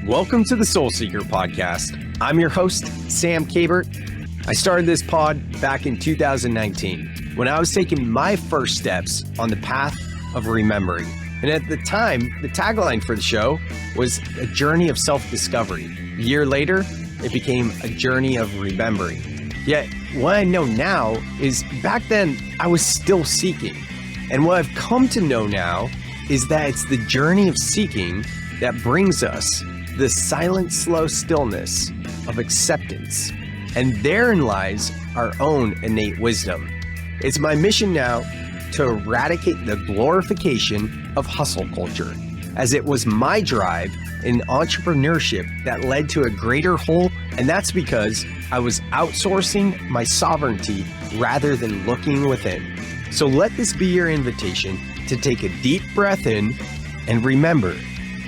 Welcome to the Soul Seeker podcast. I'm your host, Sam Gilbert. I started this pod back in 2019 when I was taking my first steps on the path of remembering. And at the time, the tagline for the show was a journey of self-discovery. A year later, it became a journey of remembering. Yet, what I know now is back then, I was still seeking. And what I've come to know now is that it's the journey of seeking that brings us the silent, slow stillness of acceptance. And therein lies our own innate wisdom. It's my mission now to eradicate the glorification of hustle culture, as it was my drive in entrepreneurship that led to a greater whole, and that's because I was outsourcing my sovereignty rather than looking within. So let this be your invitation to take a deep breath in and remember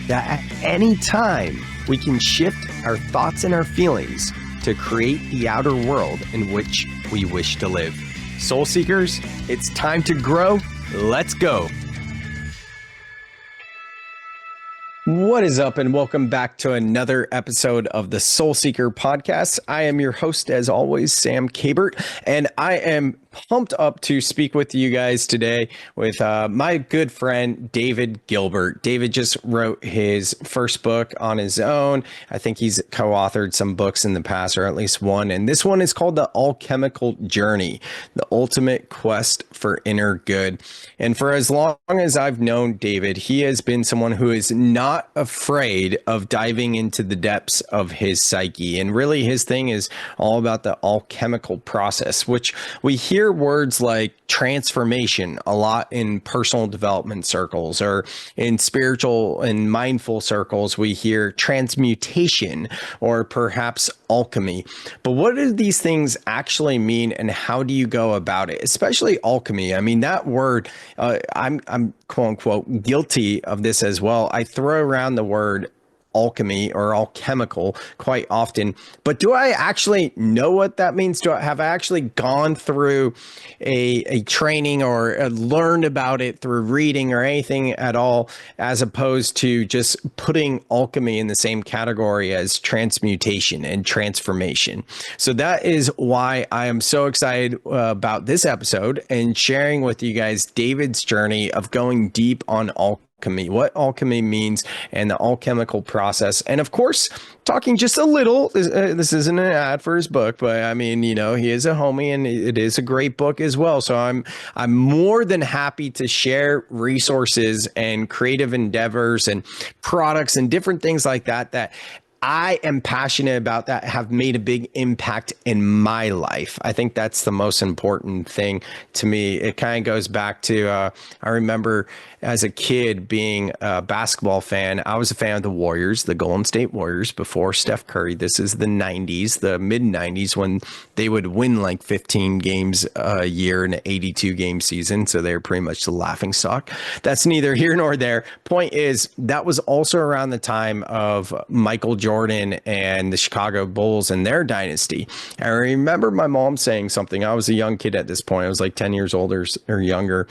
that at any time we can shift our thoughts and our feelings to create the outer world in which we wish to live. Soul Seekers, it's time to grow. Let's go. What is up, and welcome back to another episode of the Soul Seeker podcast. I am your host, as always, Sam Gilbert, and I am pumped up to speak with you guys today with my good friend, David Gilbert. David just wrote his first book on his own. I think he's co-authored some books in the past, or at least one. And this one is called The Alchemical Journey, The Ultimate Quest for Inner Good. And for as long as I've known David, he has been someone who is not afraid of diving into the depths of his psyche. And really his thing is all about the alchemical process, which we hear words like transformation a lot in personal development circles, or in spiritual and mindful circles, we hear transmutation or perhaps alchemy. But what do these things actually mean, and how do you go about it? Especially alchemy. I mean, that word, I'm quote unquote guilty of this as well. I throw around the word alchemy or alchemical quite often, but do I actually know what that means? Have I actually gone through a training or learned about it through reading or anything at all, as opposed to just putting alchemy in the same category as transmutation and transformation? So that is why I am so excited about this episode and sharing with you guys David's journey of going deep on alchemy, what alchemy means, and the alchemical process. And of course, talking just a little, this isn't an ad for his book, but I mean, you know, he is a homie and it is a great book as well. So I'm more than happy to share resources and creative endeavors and products and different things like that I am passionate about, that have made a big impact in my life. I think that's the most important thing to me. It kind of goes back to, I remember as a kid being a basketball fan. I was a fan of the Warriors, the Golden State Warriors, before Steph Curry. This is the 90s, the mid 90s, when they would win like 15 games a year in an 82 game season. So they're pretty much the laughing stock. That's neither here nor there. Point is, that was also around the time of Michael Jordan and the Chicago Bulls and their dynasty. I remember my mom saying something. I was a young kid at this point. I was like 10 years old or younger.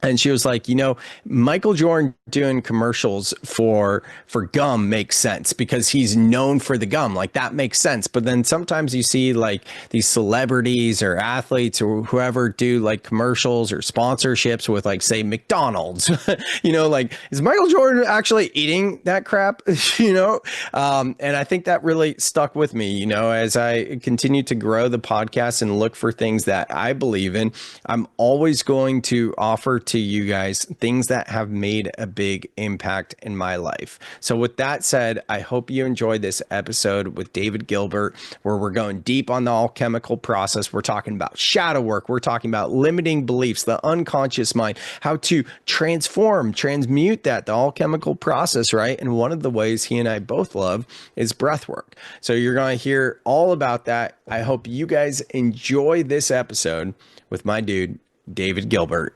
And she was like, you know, Michael Jordan doing commercials for gum makes sense because he's known for the gum. Like, that makes sense. But then sometimes you see like these celebrities or athletes or whoever do like commercials or sponsorships with, like, say, McDonald's. You know, like, is Michael Jordan actually eating that crap? You know, and I think that really stuck with me, you know, as I continue to grow the podcast and look for things that I believe in. I'm always going to offer to you guys things that have made a big impact in my life. So with that said, I hope you enjoyed this episode with David Gilbert, where we're going deep on the alchemical process. We're talking about shadow work. We're talking about limiting beliefs, the unconscious mind, how to transmute that, the alchemical process, right? And one of the ways he and I both love is breath work. So you're going to hear all about that. I hope you guys enjoy this episode with my dude, David Gilbert.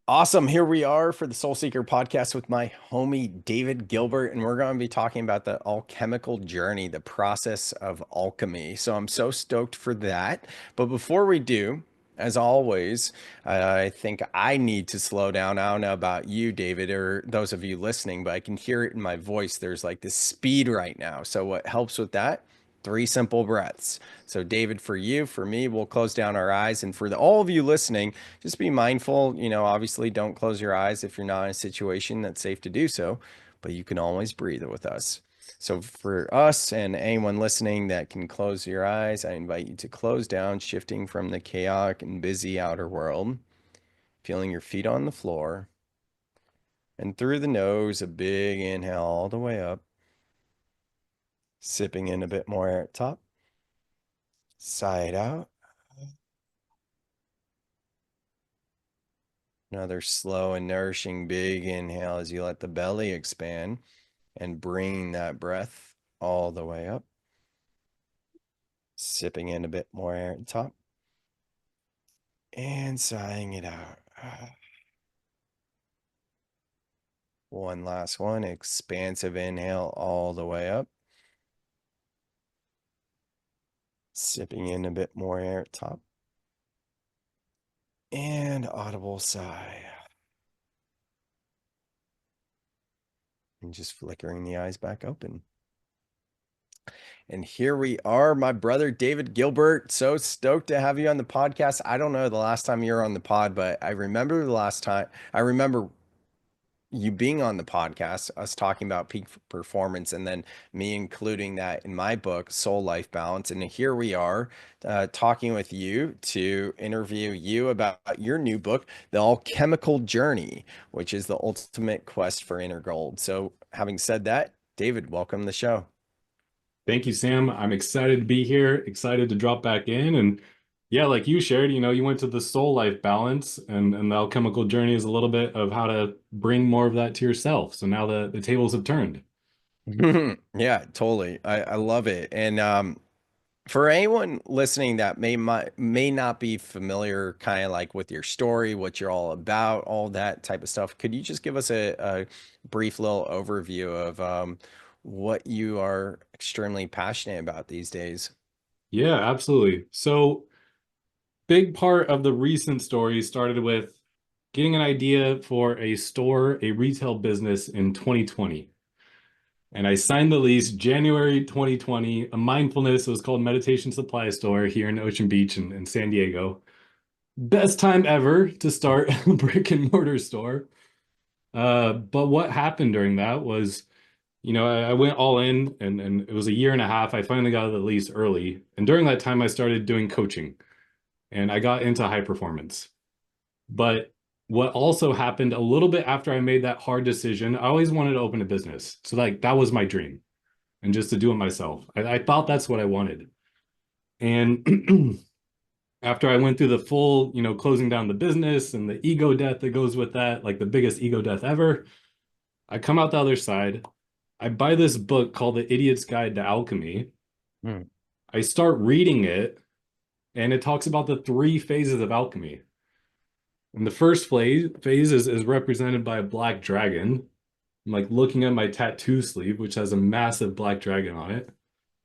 Awesome. Here we are for the Soul Seeker podcast with my homie, David Gilbert, and we're going to be talking about the alchemical journey, the process of alchemy. So I'm so stoked for that. But before we do, As always, I think I need to slow down. I don't know about you, David, or those of you listening, but I can hear it in my voice. There's like this speed right now. So, what helps with that? Three simple breaths. So, David, for you, for me, we'll close down our eyes. And for all of you listening, just be mindful. Obviously, don't close your eyes if you're not in a situation that's safe to do so, but you can always breathe with us. So, for us and anyone listening that can close your eyes, I invite you to close down, shifting from the chaotic and busy outer world, feeling your feet on the floor, and through the nose, a big inhale all the way up, sipping in a bit more air at top, side out. Another slow and nourishing big inhale as you let the belly expand and bring that breath all the way up, sipping in a bit more air at top and sighing it out. One last one, expansive inhale all the way up. Sipping in a bit more air at top. And audible sigh. And just flickering the eyes back open. And here we are, my brother David Gilbert. So stoked to have you on the podcast. I don't know the last time you were on the pod, but I remember the last time. I remember you being on the podcast, us talking about peak performance, and then me including that in my book, Soul Life Balance. And here we are talking with you to interview you about your new book, The Alchemical Journey, which is the ultimate quest for inner gold. So, having said that, David, welcome to the show. Thank you, Sam. I'm excited to be here, excited to drop back in. And yeah, like you shared, you went to the soul life balance and the alchemical journey is a little bit of how to bring more of that to yourself. So now the tables have turned. Yeah, totally. I love it. And for anyone listening that may not be familiar kind of like with your story, what you're all about, all that type of stuff, could you just give us a brief little overview of what you are extremely passionate about these days? Yeah, absolutely. So big part of the recent story started with getting an idea for a store, a retail business in 2020. And I signed the lease January 2020, a mindfulness, it was called Meditation Supply Store here in Ocean Beach in San Diego. Best time ever to start a brick and mortar store. But what happened during that was, I went all in and it was a year and a half. I finally got the lease early. And during that time, I started doing coaching and I got into high performance. But what also happened a little bit after I made that hard decision, I always wanted to open a business. So like that was my dream and just to do it myself. I thought that's what I wanted. And after I went through the full, closing down the business and the ego death that goes with that, like the biggest ego death ever, I come out the other side. I buy this book called The Idiot's Guide to Alchemy. Hmm. I start reading it, and it talks about the three phases of alchemy. And the first phase is represented by a black dragon. I'm like looking at my tattoo sleeve, which has a massive black dragon on it.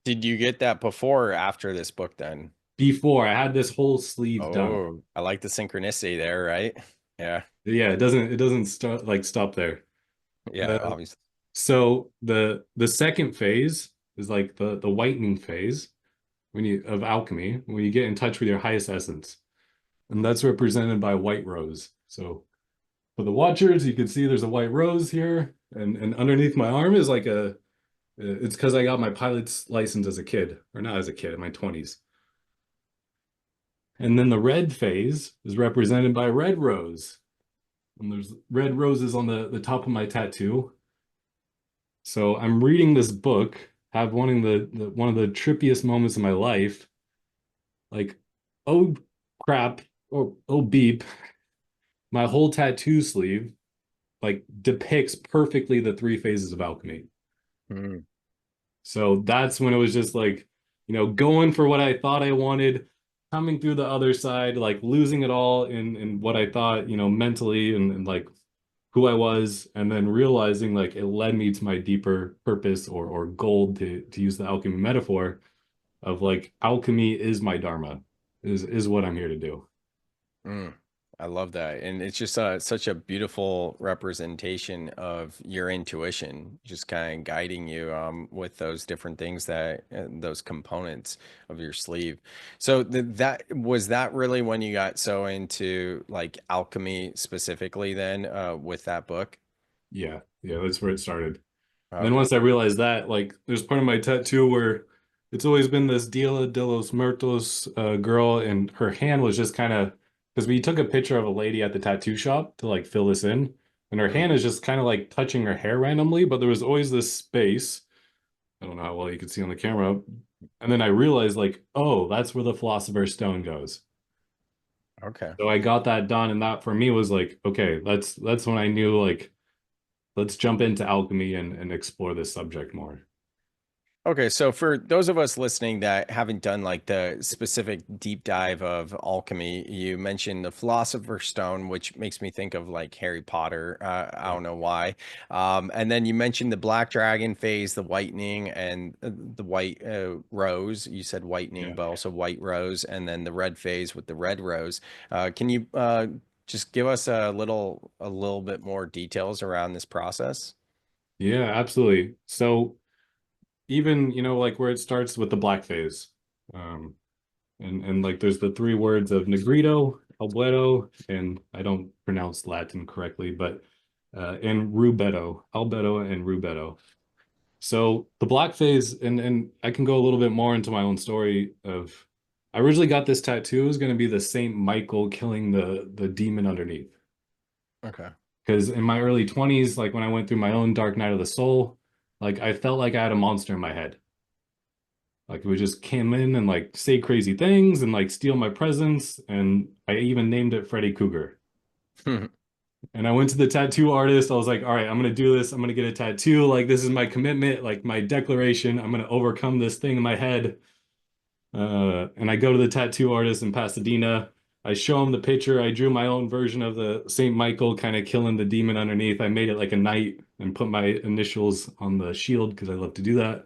Did you get that before or after this book then? Before I had this whole sleeve done. Oh, I like the synchronicity there, right? Yeah. Yeah, it doesn't stop there. Yeah, Uh, obviously. so the second phase is like the whitening phase when you of alchemy, when you get in touch with your highest essence. And that's represented by white rose. So for the watchers, you can see there's a white rose here, and underneath my arm is like it's because I got my pilot's license as a kid, or not as a kid, in my 20s. And then the red phase is represented by red rose. And there's red roses on the top of my tattoo. So I'm reading this book, have one of the trippiest moments of my life. Like, oh crap, oh beep, my whole tattoo sleeve like depicts perfectly the three phases of alchemy. Hmm. So that's when it was just like, going for what I thought I wanted, coming through the other side, like losing it all in what I thought, mentally and like who I was, and then realizing like it led me to my deeper purpose or goal to use the alchemy metaphor of like alchemy is my dharma, is what I'm here to do. Mm, I love that. And it's just such a beautiful representation of your intuition, just kind of guiding you with those different things that those components of your sleeve. So that was that really when you got so into like alchemy specifically then with that book? Yeah, yeah, that's where it started. And then Okay. once I realized that, like, there's part of my tattoo where it's always been this Dia de los Muertos girl, and her hand was just kind of, because we took a picture of a lady at the tattoo shop to like fill this in, and her hand Mm. is just kind of like touching her hair randomly, but there was always this space. I don't know how well you could see on the camera. And then I realized, like, oh, that's where the Philosopher's Stone goes. Okay. So I got that done, and that for me was like, okay, that's when I knew, like, let's jump into alchemy and explore this subject more. Okay, so for those of us listening that haven't done like the specific deep dive of alchemy, you mentioned the Philosopher's Stone, which makes me think of like Harry Potter. I Yeah. don't know why. And then you mentioned the Black Dragon phase, the whitening, and the white rose. You said whitening, Yeah. but also white rose, and then the red phase with the red rose. Can you just give us a little bit more details around this process? Yeah, absolutely. So even, like where it starts with the black phase. Um, and like there's the three words of Negrito, Albedo, and I don't pronounce Latin correctly, but and Rubetto, Albedo and Rubetto. So the black phase, and I can go a little bit more into my own story of I originally got this tattoo. It was going to be the Saint Michael killing the demon underneath. Okay. Because in my early 20s, like when I went through my own dark night of the soul, like I felt like I had a monster in my head. Like it would just come in and like say crazy things and like steal my presents. And I even named it Freddy Cougar. And I went to the tattoo artist. I was like, all right, I'm gonna do this. I'm gonna get a tattoo. Like this is my commitment, like my declaration. I'm gonna overcome this thing in my head. And I go to the tattoo artist in Pasadena. I show him the picture. I drew my own version of the Saint Michael kind of killing the demon underneath. I made it like a knight and put my initials on the shield because I love to do that.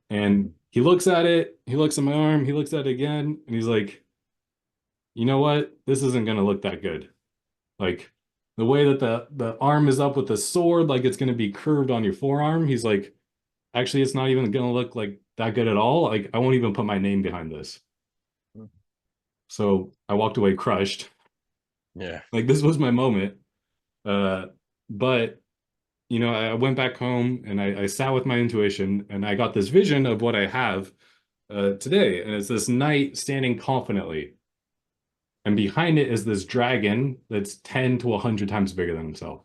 And he looks at it. He looks at my arm. He looks at it again, and he's like, "You know what? This isn't gonna look that good. Like the way that the arm is up with the sword, like it's gonna be curved on your forearm." He's like, "Actually, it's not even gonna look like that good at all. Like I won't even put my name behind this." So I walked away crushed. Yeah. Like this was my moment. Uh, but I went back home and I sat with my intuition and I got this vision of what I have today. And it's this knight standing confidently. And behind it is this dragon that's 10 to 100 times bigger than himself.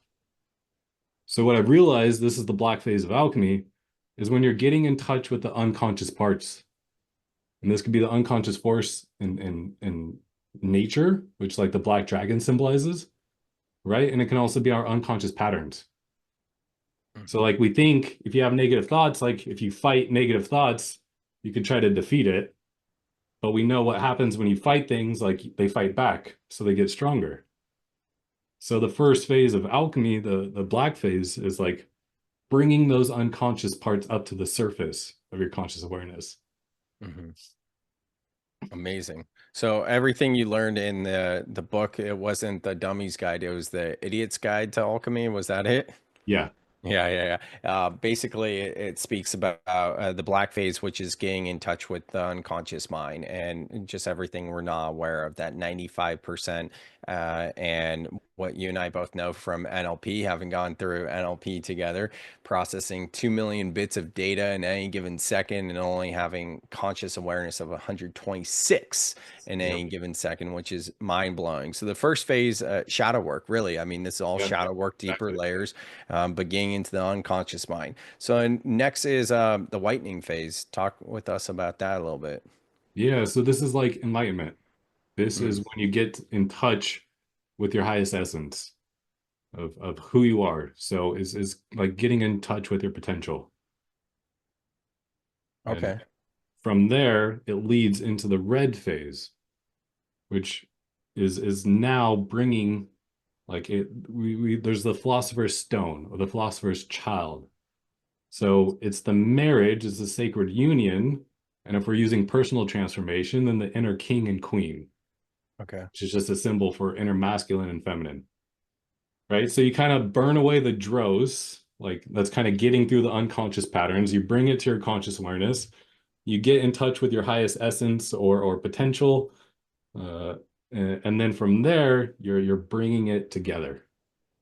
So what I've realized, this is the black phase of alchemy, is when you're getting in touch with the unconscious parts. And this could be the unconscious force in nature, which like the black dragon symbolizes, right? And it can also be our unconscious patterns. So like we think if you have negative thoughts, like if you fight negative thoughts, you can try to defeat it. But we know what happens when you fight things, like they fight back, so they get stronger. So the first phase of alchemy, the black phase, is like bringing those unconscious parts up to the surface of your conscious awareness. Mhm. Amazing. So everything you learned in the book, it wasn't the dummy's guide, it was the idiot's guide to alchemy. Was that it? Yeah, Yeah, yeah, yeah. Basically, it speaks about the black phase, which is getting in touch with the unconscious mind and just everything we're not aware of, that 95%. And what you and I both know from NLP, having gone through NLP together, processing 2 million bits of data in any given second and only having conscious awareness of 126 in yep, any given second, which is mind blowing. So the first phase, shadow work, really. I mean, this is all yep, shadow work, deeper exactly. layers, but getting into the unconscious mind. So next is the whitening phase. Talk with us about that a little bit. Yeah, so this is like enlightenment. This is Mm, when you get in touch with your highest essence of who you are. So is like getting in touch with your potential. And okay. from there, it leads into the red phase, which is now bringing like it we there's the philosopher's stone or the philosopher's child. So it's the marriage, it's the sacred union. And if we're using personal transformation, then the inner king and queen. Okay. which is just a symbol for inner masculine and feminine, right? So you kind of burn away the dross, like that's kind of getting through the unconscious patterns. You bring it to your conscious awareness. You get in touch with your highest essence or potential, uh, and then from there, you're bringing it together.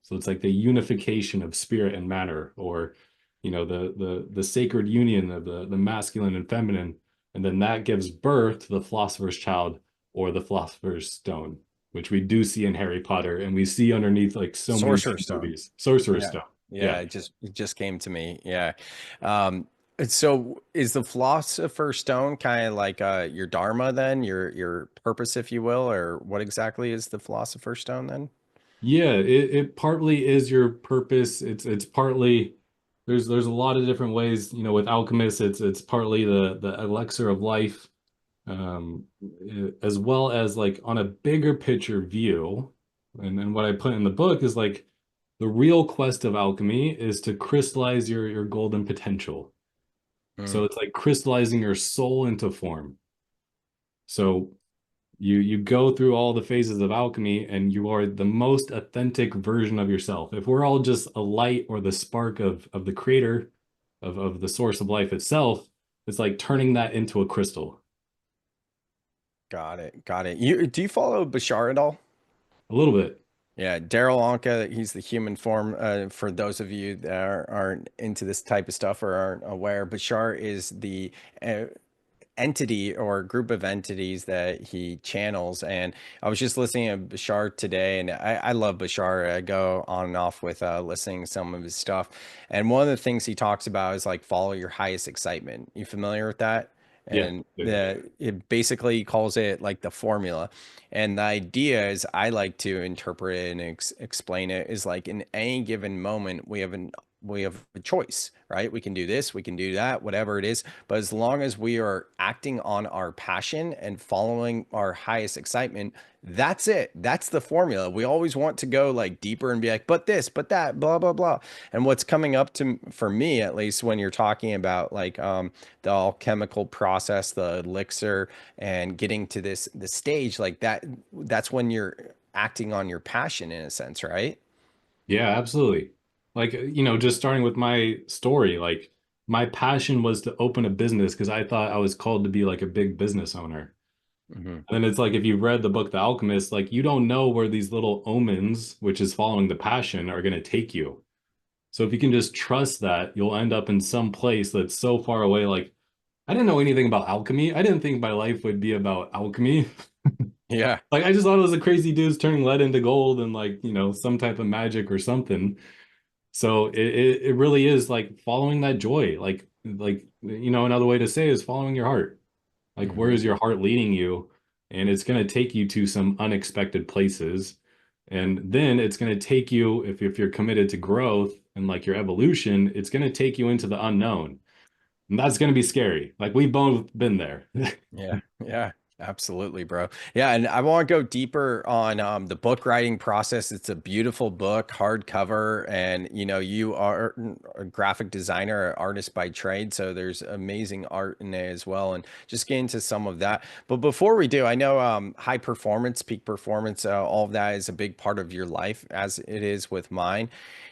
So it's like the unification of spirit and matter, or the sacred union of the masculine and feminine, and then that gives birth to the philosopher's child or the philosopher's stone, which we do see in Harry Potter, and we see underneath like so many big Sorcerer Stone. movies. Sorcerer's Yeah. Stone. Yeah, Yeah. it just came to me. Yeah. Um, so is the Philosopher's Stone kind of like your dharma then, your purpose, if you will, or what exactly is the Philosopher's Stone then? Yeah, it partly is your purpose. It's partly there's a lot of different ways, with alchemists, it's partly the elixir of life, um, as well as like on a bigger picture view. And what I put in the book is like the real quest of alchemy is to crystallize your golden potential. So Mm, it's like crystallizing your soul into form. So you go through all the phases of alchemy and you are the most authentic version of yourself. If we're all just a light or the spark of the creator of the source of life itself, it's like turning that into a crystal. got it. Got it. Do you follow Bashar at all? A little bit. Yeah, Daryl Anka, he's the human form. For those of you that aren't into this type of stuff or aren't aware, Bashar is the uh, entity or group of entities that he channels. And I was just listening to Bashar today, and I love Bashar. I go on and off with listening to some of his stuff. And one of the things he talks about is like follow your highest excitement. You familiar with that? Yeah. And Yeah. it basically calls it like the formula. And the idea is I like to interpret it and explain it is like in any given moment, we have a choice, right? We can do this, we can do that, whatever it is. But as long as we are acting on our passion and following our highest excitement, that's it. That's the formula. We always want to go like deeper and be like, but this, but that, blah, blah, blah. And what's coming up to for me, at least when you're talking about like the alchemical process, the elixir, and getting to the stage like that, that's when you're acting on your passion in a sense, right? Yeah, absolutely. Like, just starting with my story, like my passion was to open a business because I thought I was called to be like a big business owner. Hmm. And then it's like if you've read the book The Alchemist, like you don't know where these little omens, which is following the passion, are going to take you. So if you can just trust that, you'll end up in some place that's so far away. Like I didn't know anything about alchemy. I didn't think my life would be about alchemy. Yeah. Like I just thought it was a crazy dudes turning lead into gold and like, some type of magic or something. So it really is like following that joy. Like another way to say is following your heart. Like, where Hmm. is your heart leading you? And it's going to take you to some unexpected places. And then it's going to take you, if you're committed to growth and like your evolution, it's going to take you into the unknown. And that's going to be scary. Like, we've both been there. Yeah, yeah, absolutely, bro. Yeah, and I want to go deeper on the book writing process. It's a beautiful book, hardcover, and you are a graphic designer, an artist by trade, so there's amazing art in it as well. And just get into some of that. But before we do, I know high performance, peak performance, all of that is a big part of your life, as it is with mine.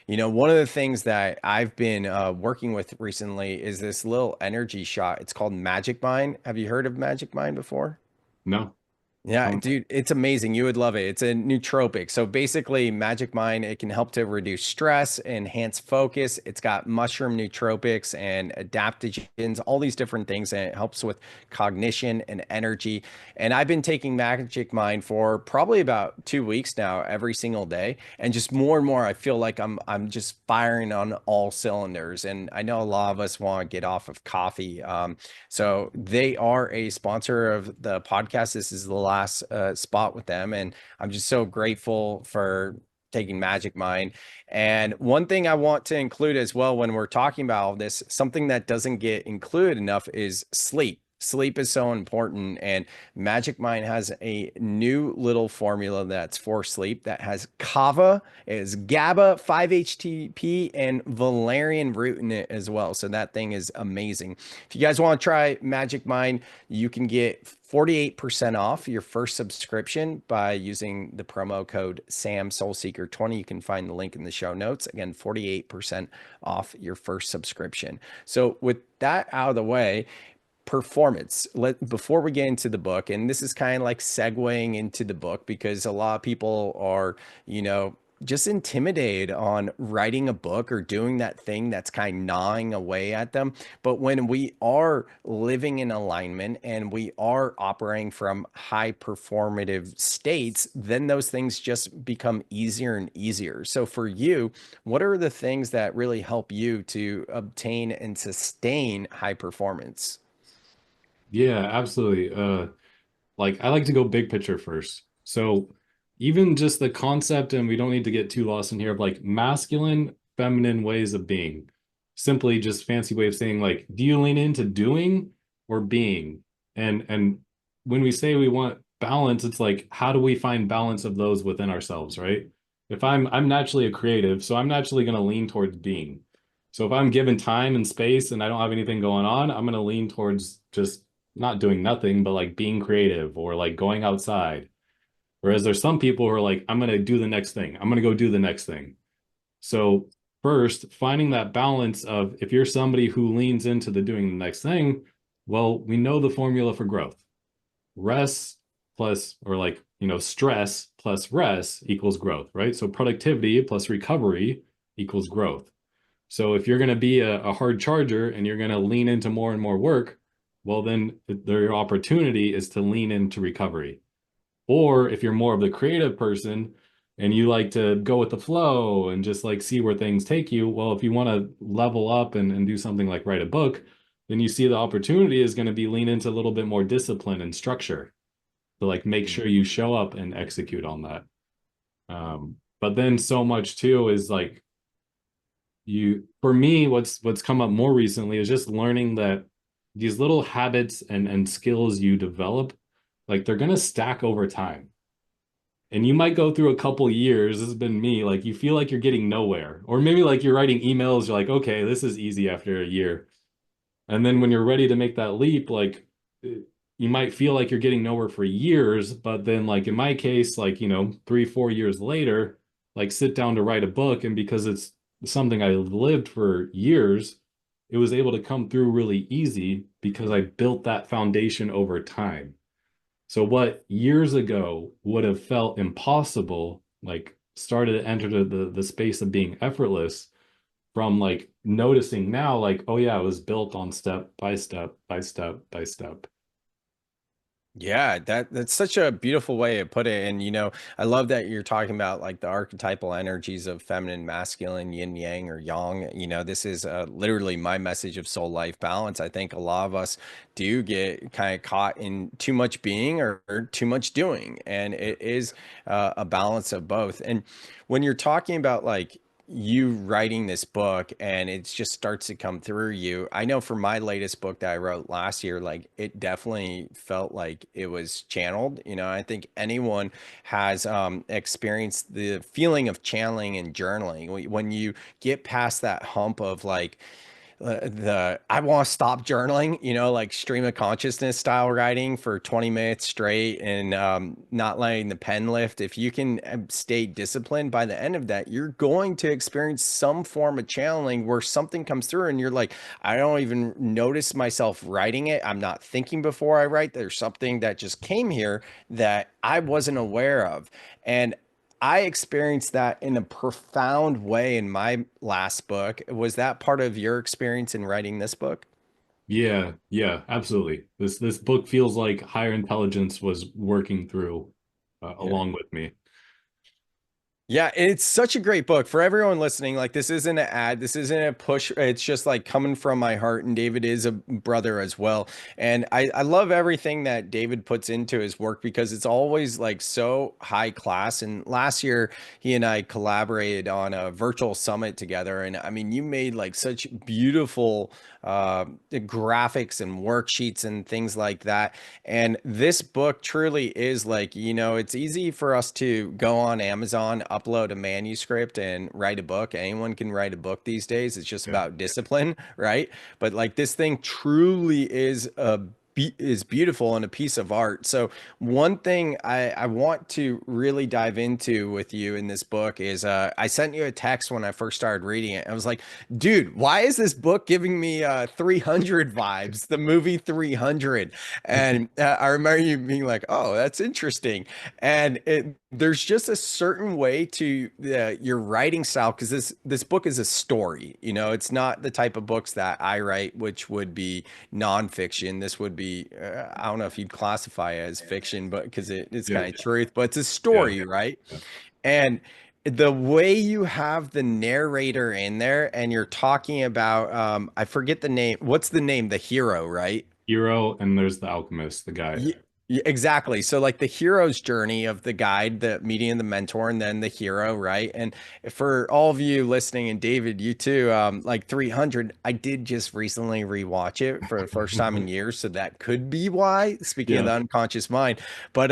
One of the things that I've been working with recently is this little energy shot. It's called Magic Mind. Have you heard of Magic Mind before? No. Yeah, Um, dude, it's amazing. You would love it. It's a nootropic. So basically, Magic Mind, it can help to reduce stress, enhance focus. It's got mushroom nootropics and adaptogens, all these different things, and it helps with cognition and energy. And I've been taking Magic Mind for probably about 2 weeks now, every single day. And just more and more, I feel like I'm just firing on all cylinders. And I know a lot of us want to get off of coffee. So they are a sponsor of the podcast. This is the last spot with them, and I'm just so grateful for taking Magic Mind. And one thing I want to include as well when we're talking about all this, something that doesn't get included enough is sleep. Sleep is so important, and Magic Mind has a new little formula that's for sleep that has kava, is GABA, 5-HTP, and valerian root in it as well. So that thing is amazing. If you guys want to try Magic Mind, you can get 48% off your first subscription by using the promo code SAMSoulSeeker20. You can find the link in the show notes. Again, 48% off your first subscription. So with that out of the way, performance. Before we get into the book, and this is kind of like segueing into the book because a lot of people are, just intimidated on writing a book or doing that thing that's kind of gnawing away at them. But when we are living in alignment and we are operating from high performative states, then those things just become easier and easier. So for you, what are the things that really help you to obtain and sustain high performance? Yeah, absolutely. Like I like to go big picture first. So even just the concept, and we don't need to get too lost in here, of like masculine, feminine ways of being. Simply just fancy way of saying like, do you lean into doing or being? And when we say we want balance, it's like, how do we find balance of those within ourselves, right? If I'm naturally a creative, so I'm naturally going to lean towards being. So if I'm given time and space and I don't have anything going on, I'm going to lean towards just not doing nothing, but like being creative or like going outside. Whereas there's some people who are like, I'm going to do the next thing. I'm going to go do the next thing. So first, finding that balance of if you're somebody who leans into the doing the next thing, well, we know the formula for growth. Rest plus, or like, stress plus rest equals growth, right? So productivity plus recovery equals growth. So if you're going to be a hard charger and you're going to lean into more and more work, well, then your opportunity is to lean into recovery. Or if you're more of the creative person and you like to go with the flow and just like see where things take you, well, if you want to level up and do something like write a book, then you see the opportunity is going to be lean into a little bit more discipline and structure to like make sure you show up and execute on that. But then so much too is like for me, what's come up more recently is just learning that these little habits and skills you develop, like they're gonna stack over time. And you might go through a couple years, this has been me, like you feel like you're getting nowhere. Or maybe like you're writing emails, you're like, okay, this is easy after a year. And then when you're ready to make that leap, like you might feel like you're getting nowhere for years, but then like in my case, like, 3, 4 years later, like sit down to write a book. And because it's something I lived for years, it was able to come through really easy because I built that foundation over time. So what years ago would have felt impossible, like started to enter the space of being effortless from like noticing now, like, oh yeah, it was built on step by step by step by step. Yeah, that's such a beautiful way to put it. And I love that you're talking about like the archetypal energies of feminine, masculine, yin yang or yang. This is literally my message of soul life balance. I think a lot of us do get kind of caught in too much being or too much doing, and it is a balance of both. And when you're talking about like you writing this book and it just starts to come through you. I know for my latest book that I wrote last year, like it definitely felt like it was channeled. I think anyone has experienced the feeling of channeling and journaling. When you get past that hump of like, the I want to stop journaling, like stream of consciousness style writing for 20 minutes straight and not letting the pen lift. If you can stay disciplined by the end of that, you're going to experience some form of channeling where something comes through and you're like, I don't even notice myself writing it. I'm not thinking before I write. There's something that just came here that I wasn't aware of. And I experienced that in a profound way in my last book. Was that part of your experience in writing this book? Yeah, yeah, absolutely. This book feels like higher intelligence was working through Yeah. along with me. Yeah, it's such a great book for everyone listening. Like, this isn't an ad, this isn't a push. It's just like coming from my heart. And David is a brother as well. And I love everything that David puts into his work because it's always like so high class. And last year, he and I collaborated on a virtual summit together. And I mean, you made like such beautiful graphics and worksheets and things like that. And this book truly is like, it's easy for us to go on Amazon, upload a manuscript, and write a book. Anyone can write a book these days. It's just Yeah. about discipline, right? But like this thing truly is beautiful and a piece of art. So one thing I want to really dive into with you in this book is I sent you a text when I first started reading it. I was like, dude, why is this book giving me 300 vibes, the movie 300? And I remember you being like, "Oh, that's interesting." And there's just a certain way to your writing style because this book is a story. It's not the type of books that I write, which would be nonfiction. This would be I don't know if you'd classify it as fiction, but because it's Yeah. kind of truth, but it's a Yeah. story, right? And the way you have the narrator in there, and you're talking about I forget the name. What's the name? The hero, right? Hero, and there's the alchemist, the guide. Exactly. So like the hero's journey of the guide, the meeting the mentor, and then the hero, right? And for all of you listening, and David, you too, like 300, I did just recently rewatch it for the first time in years, so that could be why. Speaking of Yeah. the unconscious mind, but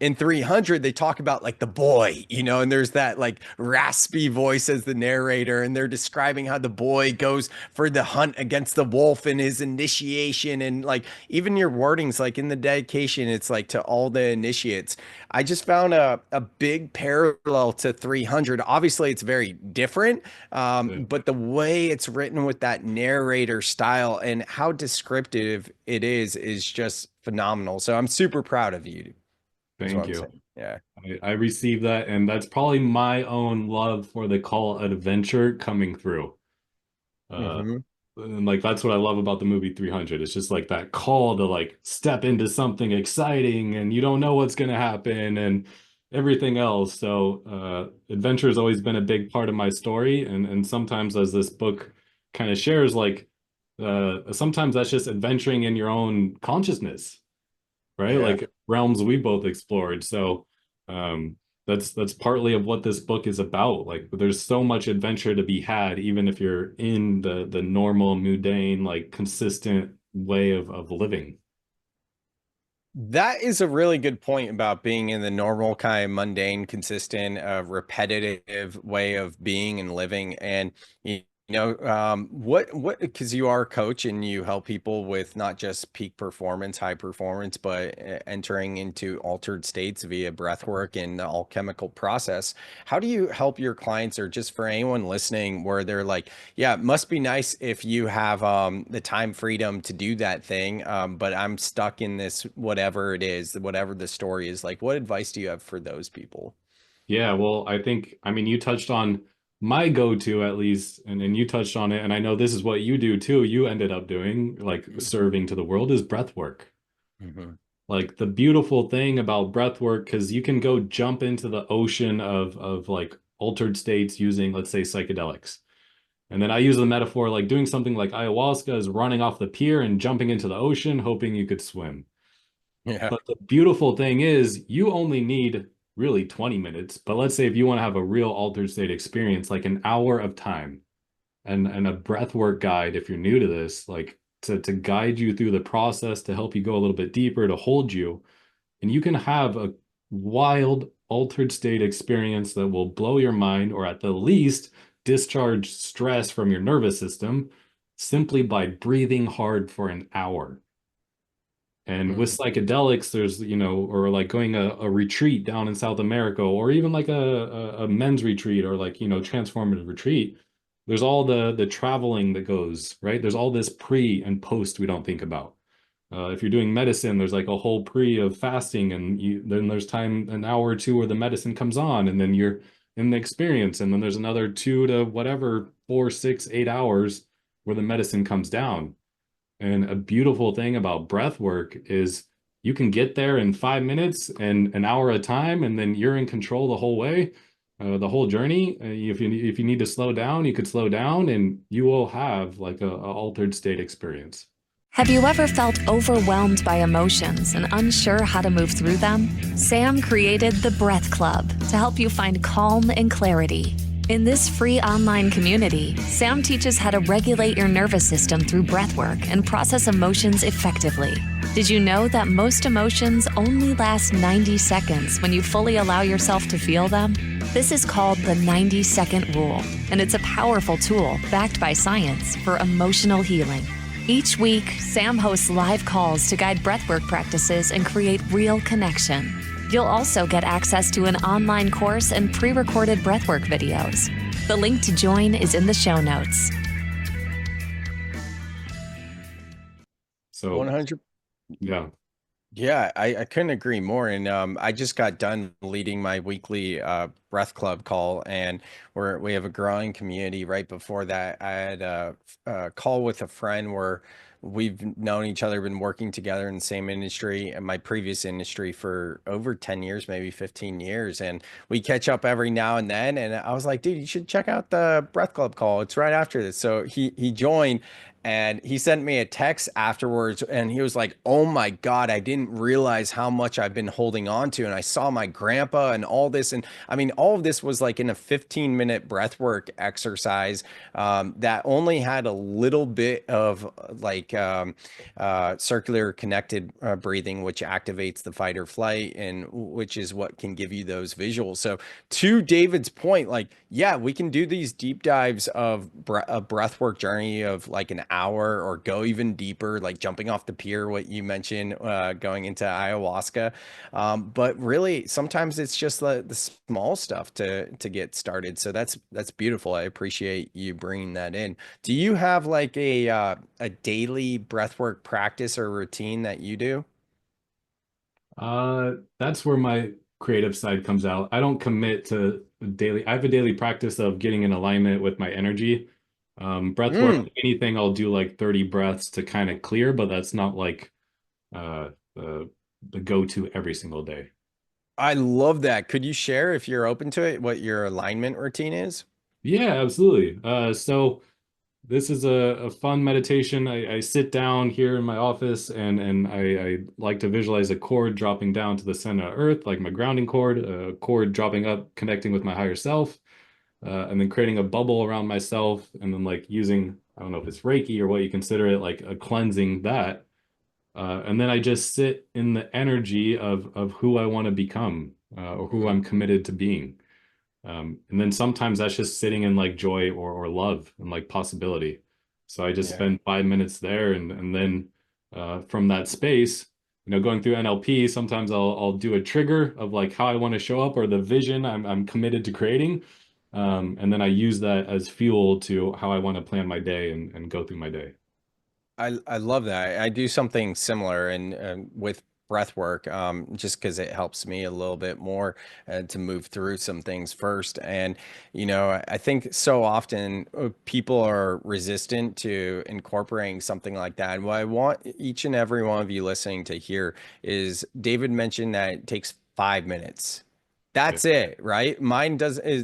in 300 they talk about like the boy, and there's that like raspy voice as the narrator, and they're describing how the boy goes for the hunt against the wolf in his initiation, and like even your wordings like in the dedication, it's like to all the initiates. I just found a big parallel to 300. Obviously it's very different, Yeah. but the way it's written with that narrator style and how descriptive it is just phenomenal. So I'm super proud of you, is what Thank I'm you. saying. Yeah. I received that, and that's probably my own love for the call adventure coming through. Uh, Hmm. and like that's what I love about the movie 300. It's just like that call to like step into something exciting, and you don't know what's going to happen and everything else. So, adventure has always been a big part of my story, and sometimes as this book kind of shares, like sometimes that's just adventuring in your own consciousness, right? Yeah. Like realms we both explored. So um that's partly of what this book is about. Like there's so much adventure to be had, even if you're in the normal, mundane, like consistent way of living. That is a really good point about being in the normal kind of mundane, consistent, repetitive way of being and living. And what because you are a coach and you help people with not just peak performance, high performance, but entering into altered states via breath work and the alchemical process. How do you help your clients, or just for anyone listening, where they're like, yeah, it must be nice if you have the time freedom to do that thing, but I'm stuck in this, whatever it is, whatever the story is. Like, what advice do you have for those people? Yeah, well, I mean, you touched on my go-to at least, and you touched on it, and I know this is what you do too. You ended up doing, like serving to the world, is breath work. Hmm. Like the beautiful thing about breath work, because you can go jump into the ocean of like altered states using, let's say, psychedelics. And then I use the metaphor like doing something like ayahuasca is running off the pier and jumping into the ocean, hoping you could swim. Yeah. But the beautiful thing is you only need really 20 minutes. But let's say if you want to have a real altered state experience, like an hour of time and a breath work guide, if you're new to this, like to guide you through the process, to help you go a little bit deeper, to hold you, and you can have a wild altered state experience that will blow your mind, or at the least discharge stress from your nervous system simply by breathing hard for an hour. And with Mhm. psychedelics, there's, or like going a retreat down in South America, or even like a men's retreat, or like, transformative retreat. There's all the traveling that goes, right? There's all this pre and post we don't think about. If you're doing medicine, there's like a whole pre of fasting, and then there's time, an hour or two where the medicine comes on, and then you're in the experience, and then there's another 2 to whatever, 4, 6, 8 hours where the medicine comes down. And a beautiful thing about breath work is you can get there in 5 minutes and an hour at a time, and then you're in control the whole way. the whole journey. If you need to slow down, you could slow down, and you will have like a altered state experience. Have you ever felt overwhelmed by emotions and unsure how to move through them? Sam created the Breath Club to help you find calm and clarity. In this free online community, Sam teaches how to regulate your nervous system through breath work and process emotions effectively. Did you know that most emotions only last 90 seconds when you fully allow yourself to feel them? This is called the 90-second rule, and it's a powerful tool backed by science for emotional healing. Each week, Sam hosts live calls to guide breathwork practices and create real connection. You'll also get access to an online course and pre-recorded breathwork videos. The link to join is in the show notes. So 100. yeah. Yeah, I couldn't agree more. And I just got done leading my weekly breath club call, and we have a growing community. Right before that, I had a call with a friend where we've known each other, been working together in the same industry and my previous industry for over 10 years, maybe 15 years. And we catch up every now and then. And I was like, dude, you should check out the breath club call. It's right after this. So he joined. And he sent me a text afterwards, and he was like, "Oh my God, I didn't realize how much I've been holding on to." And I saw my grandpa and all this. And I mean, all of this was like in a 15-minute breathwork exercise that only had a little bit of like circular connected breathing, which activates the fight or flight, and which is what can give you those visuals. So, to David's point, like, yeah, we can do these deep dives of a breathwork journey of like an hour, or go even deeper, like jumping off the pier, what you mentioned, going into ayahuasca. But really, sometimes it's just the small stuff to get started. So that's beautiful. I appreciate you bringing that in. Do you have like a daily breathwork practice or routine that you do? That's where my creative side comes out. I don't commit to daily. I have a daily practice of getting in alignment with my energy. Breath work, Mm, anything I'll do like 30 breaths to kind of clear, but that's not like uh the go-to every single day. I love that. Could you share, if you're open to it, what your alignment routine is? Yeah, absolutely. So this is a fun meditation. I sit down here in my office, and I like to visualize a cord dropping down to the center of Earth, like my grounding cord, a cord dropping up, connecting with my higher self, and then creating a bubble around myself, and then like using, I don't know if it's Reiki or what you consider it, like a cleansing that. And then I just sit in the energy of who I want to become, or who Mm, I'm committed to being. And then sometimes that's just sitting in like joy or love and like possibility. So I just yeah. spend 5 minutes there, and then from that space, going through NLP, sometimes I'll do a trigger of like how I want to show up, or the vision I'm committed to creating. And then I use that as fuel to how I want to plan my day and go through my day. I love that. I do something similar, and with breath work, just because it helps me a little bit more to move through some things first. And I think so often people are resistant to incorporating something like that. And what I want each and every one of you listening to hear is, David mentioned that it takes 5 minutes. Yeah. That's it, right? Mine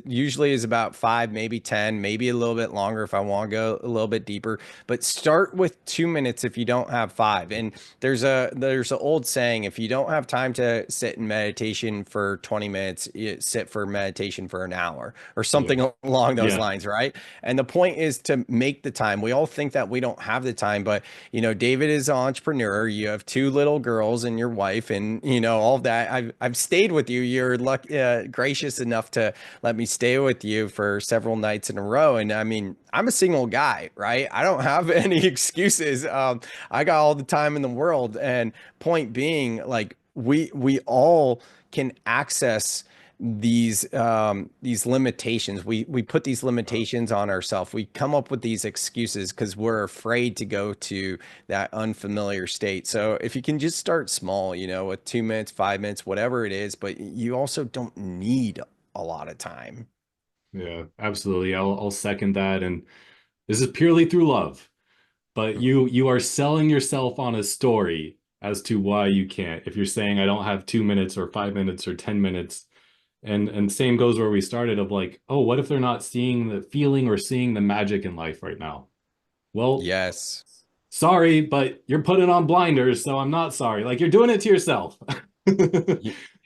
usually is about 5, maybe 10, maybe a little bit longer if I want to go a little bit deeper. But start with 2 minutes if you don't have five. And there's an old saying: if you don't have time to sit in meditation for 20 minutes, you sit for meditation for an hour, or Yeah. something along those Yeah. lines, right? And the point is to make the time. We all think that we don't have the time, but David is an entrepreneur. You have two little girls and your wife, and all of that. I've stayed with you. You're gracious enough to let me stay with you for several nights in a row. And I mean, I'm a single guy, right? I don't have any excuses. I got all the time in the world. And point being, like, we all can access these limitations. We put these limitations on ourselves. We come up with these excuses because we're afraid to go to that unfamiliar state. So if you can just start small, with 2 minutes, 5 minutes, whatever it is, but you also don't need a lot of time. Yeah, absolutely. I'll second that. And this is purely through love. But Mhm. you are selling yourself on a story as to why you can't. If you're saying I don't have 2 minutes or 5 minutes or 10 minutes, And same goes where we started of like, oh, what if they're not seeing the feeling or seeing the magic in life right now? Well, Yes. sorry, but you're putting on blinders, so I'm not sorry. Like you're doing it to yourself.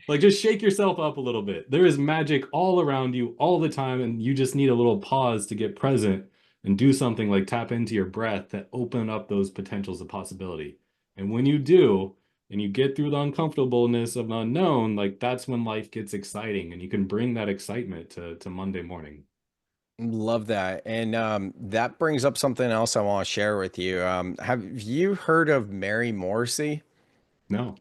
Like just shake yourself up a little bit. There is magic all around you all the time, and you just need a little pause to get present and do something like tap into your breath to open up those potentials of possibility. And when you do, and you get through the uncomfortableness of the unknown, like that's when life gets exciting and you can bring that excitement to Monday morning. Love that. And that brings up something else I want to share with you. Have you heard of Mary Morrissey? No.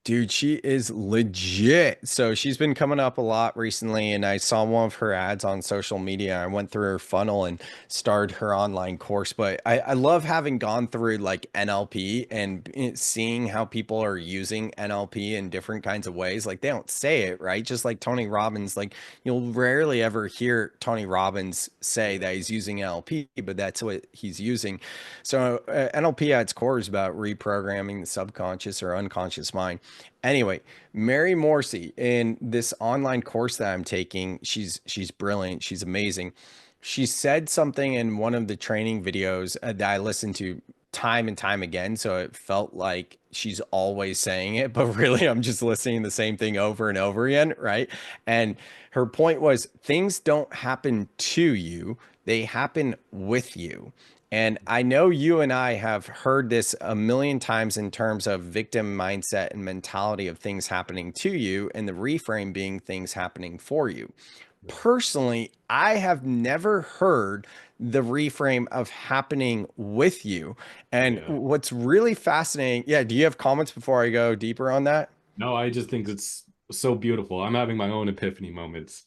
Dude, she is legit. So she's been coming up a lot recently, and I saw one of her ads on social media. I went through her funnel and started her online course. But I love having gone through like NLP and seeing how people are using NLP in different kinds of ways. Like they don't say it, right? Just like Tony Robbins, like you'll rarely ever hear Tony Robbins say that he's using NLP, but that's what he's using. So NLP at its core is about reprogramming the subconscious or unconscious mind. Anyway, Mary Morrissey in this online course that I'm taking, she's brilliant. She's amazing. She said something in one of the training videos that I listened to time and time again. So it felt like she's always saying it, but really I'm just listening to the same thing over and over again, right? And her point was things don't happen to you, they happen with you. And I know you and I have heard this a million times in terms of victim mindset and mentality of things happening to you, and the reframe being things happening for you. Personally, I have never heard the reframe of happening with you. And Yeah. what's really fascinating, yeah, do you have comments before I go deeper on that? No, I just think it's so beautiful. I'm having my own epiphany moments.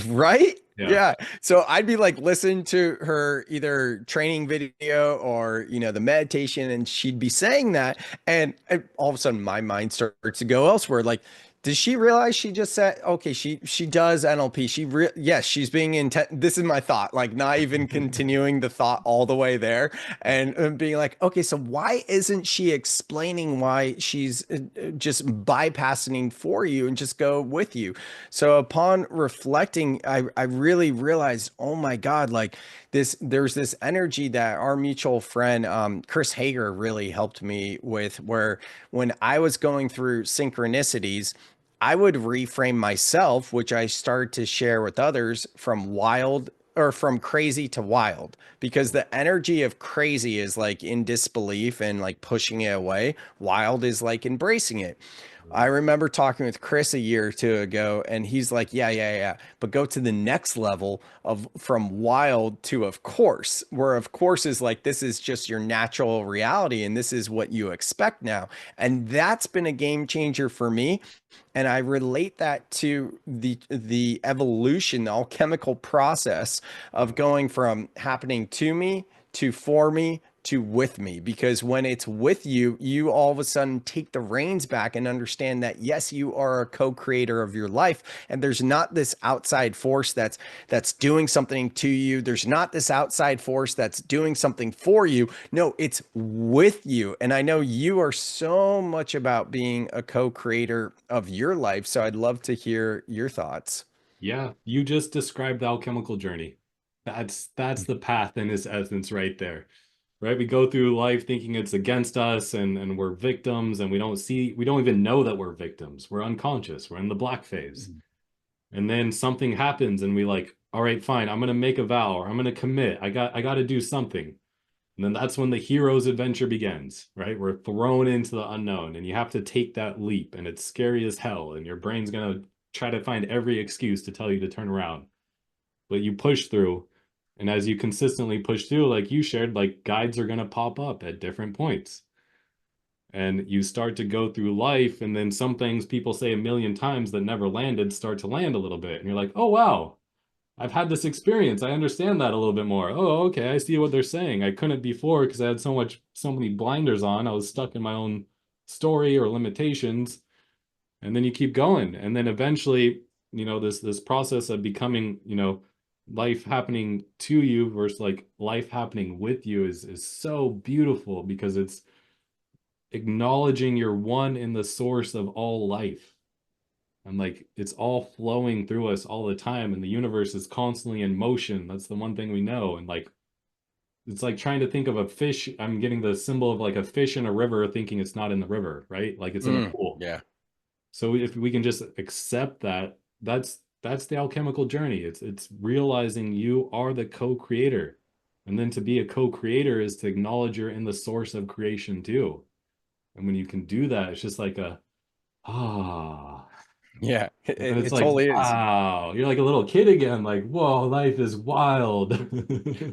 Right? Yeah. Yeah. So I'd be like listening to her either training video or, the meditation, and she'd be saying that. And all of a sudden my mind starts to go elsewhere. Like, does she realize she just said, okay, she does NLP. Yes, she's being intent. This is my thought, like not even continuing the thought all the way there and being like, okay, so why isn't she explaining why she's just bypassing for you and just go with you? So upon reflecting, I really realized, oh my God, like there's this energy that our mutual friend, Chris Hager really helped me with, where when I was going through synchronicities, I would reframe myself, which I started to share with others, from wild or from crazy to wild, because the energy of crazy is like in disbelief and like pushing it away. Wild is like embracing it. I remember talking with Chris a year or two ago, and he's like, yeah. But go to the next level of from wild to of course, where of course is like, this is just your natural reality and this is what you expect now. And that's been a game changer for me. And I relate that to the evolution, the alchemical process of going from happening to me to for me to with me. Because when it's with you, you all of a sudden take the reins back and understand that yes, you are a co-creator of your life, and there's not this outside force that's doing something to you. There's not this outside force that's doing something for you. No, it's with you. And I know you are so much about being a co-creator of your life, so I'd love to hear your thoughts. Yeah, you just described the alchemical journey. That's the path in its essence right there. Right? We go through life thinking it's against us and we're victims and we don't even know that we're victims. We're unconscious. We're in the black phase. And then something happens and we like, all right, fine, I'm gonna make a vow or I'm gonna commit. I got to do something. And then that's when the hero's adventure begins, right? We're thrown into the unknown and you have to take that leap and it's scary as hell and your brain's gonna try to find every excuse to tell you to turn around. But you push through, and as you consistently push through, like you shared, like guides are gonna pop up at different points. And you start to go through life, and then some things people say a million times that never landed start to land a little bit. And you're like, oh wow, I've had this experience. I understand that a little bit more. Oh, okay, I see what they're saying. I couldn't before because I had so many blinders on. I was stuck in my own story or limitations. And then you keep going. And then eventually, this process of becoming, life happening to you versus like life happening with you is so beautiful because it's acknowledging you're one in the source of all life. And like it's all flowing through us all the time, and the universe is constantly in motion. That's the one thing we know. And like it's like trying to think of a fish. I'm getting the symbol of like a fish in a river, thinking it's not in the river, right? Like it's in a pool. Yeah. So if we can just accept that, that's the alchemical journey. It's realizing you are the co-creator. And then to be a co-creator is to acknowledge you're in the source of creation too. And when you can do that, it's just like a ah. Yeah, And it's it like, totally is. wow, you're like a little kid again, like, whoa, life is wild.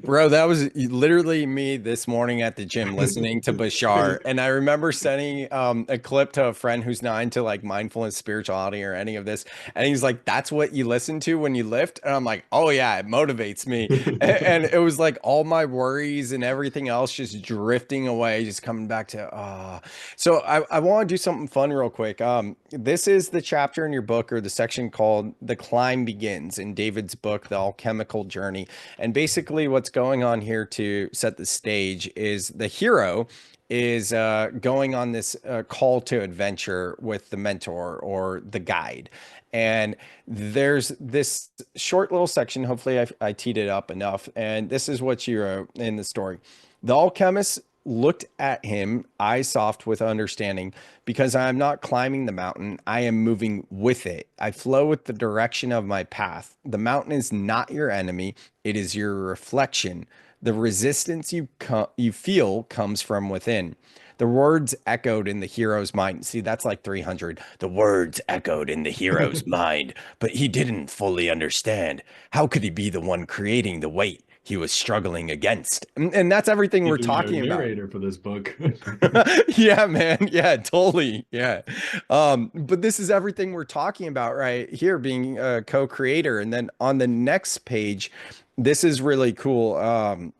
Bro, that was literally me this morning at the gym listening to Bashar. And I remember sending a clip to a friend who's not into like mindfulness, spirituality, or any of this. And he's like, that's what you listen to when you lift? And I'm like, oh, yeah, it motivates me. And it was like all my worries and everything else just drifting away, just coming back to, So I want to do something fun real quick. This is the chapter in your book or the section called The Climb Begins in David's book, The Alchemical Journey. And basically what's going on here to set the stage is the hero is going on this call to adventure with the mentor or the guide. And there's this short little section. Hopefully I teed it up enough. And this is what you wrote in the story. The alchemist looked at him, eyes soft with understanding, because I am not climbing the mountain. I am moving with it. I flow with the direction of my path. The mountain is not your enemy. It is your reflection. The resistance you feel comes from within. The words echoed in the hero's mind. See, that's like 300. The words echoed in the hero's mind, but he didn't fully understand. How could he be the one creating the weight he was struggling against? And that's everything we're Even our talking about. narrator for this book. Yeah, man. Yeah, totally. Yeah. But this is everything we're talking about right here, being a co-creator. And then on the next page, this is really cool.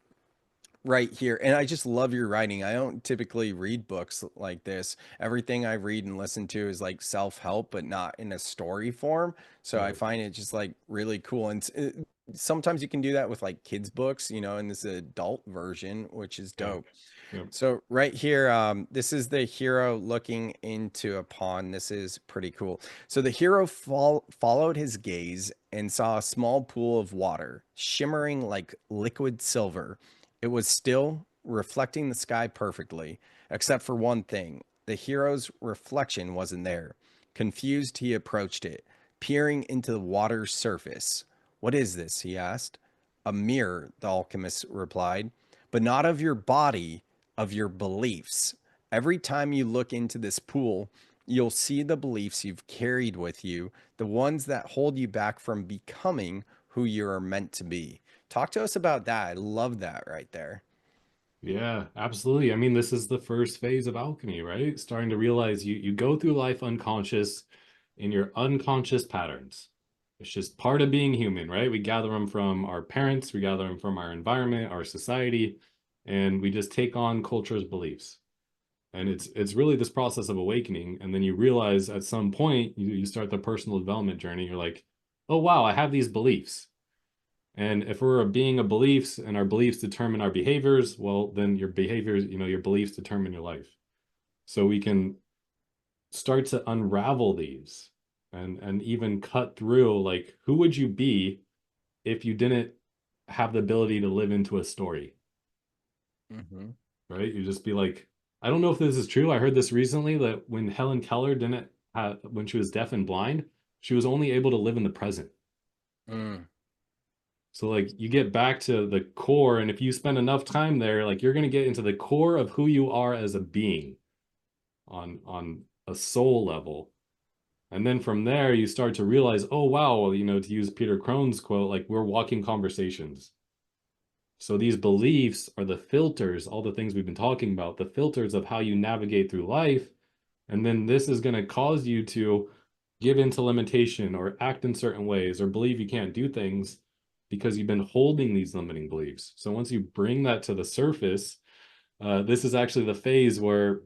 Right here. And I just love your writing. I don't typically read books like this. Everything I read and listen to is like self-help, but not in a story form. So I Right. find it just like really cool. And sometimes you can do that with like kids' books, you know, in this adult version, which is Yeah. dope. Yep. So right here, this is the hero looking into a pond. This is pretty cool. So the hero followed his gaze and saw a small pool of water, shimmering like liquid silver. It was still, reflecting the sky perfectly, except for one thing. The hero's reflection wasn't there. Confused, he approached it, peering into the water's surface. What is this? He asked. A mirror, the alchemist replied, but not of your body, of your beliefs. Every time you look into this pool, you'll see the beliefs you've carried with you, the ones that hold you back from becoming who you are meant to be. Talk to us about that. I love that right there. Yeah, absolutely. I mean, this is the first phase of alchemy, right? Starting to realize you go through life unconscious in your unconscious patterns. It's just part of being human, right? We gather them from our parents, we gather them from our environment, our society, and we just take on culture's beliefs. And it's really this process of awakening. And then you realize at some point you start the personal development journey. You're like, oh wow, I have these beliefs. And if we're a being of beliefs and our beliefs determine our behaviors, well, then your behaviors, your beliefs determine your life. So we can start to unravel these and even cut through, like, who would you be if you didn't have the ability to live into a story, Mm-hmm. right? You just be like, I don't know if this is true. I heard this recently that when Helen Keller didn't have, when she was deaf and blind, she was only able to live in the present. Mm. So like you get back to the core, and if you spend enough time there, like you're going to get into the core of who you are as a being on a soul level. And then from there you start to realize, oh wow, to use Peter Crone's quote, like we're walking conversations. So these beliefs are the filters, all the things we've been talking about, the filters of how you navigate through life. And then this is going to cause you to give into limitation or act in certain ways or believe you can't do things because you've been holding these limiting beliefs. So once you bring that to the surface, this is actually the phase where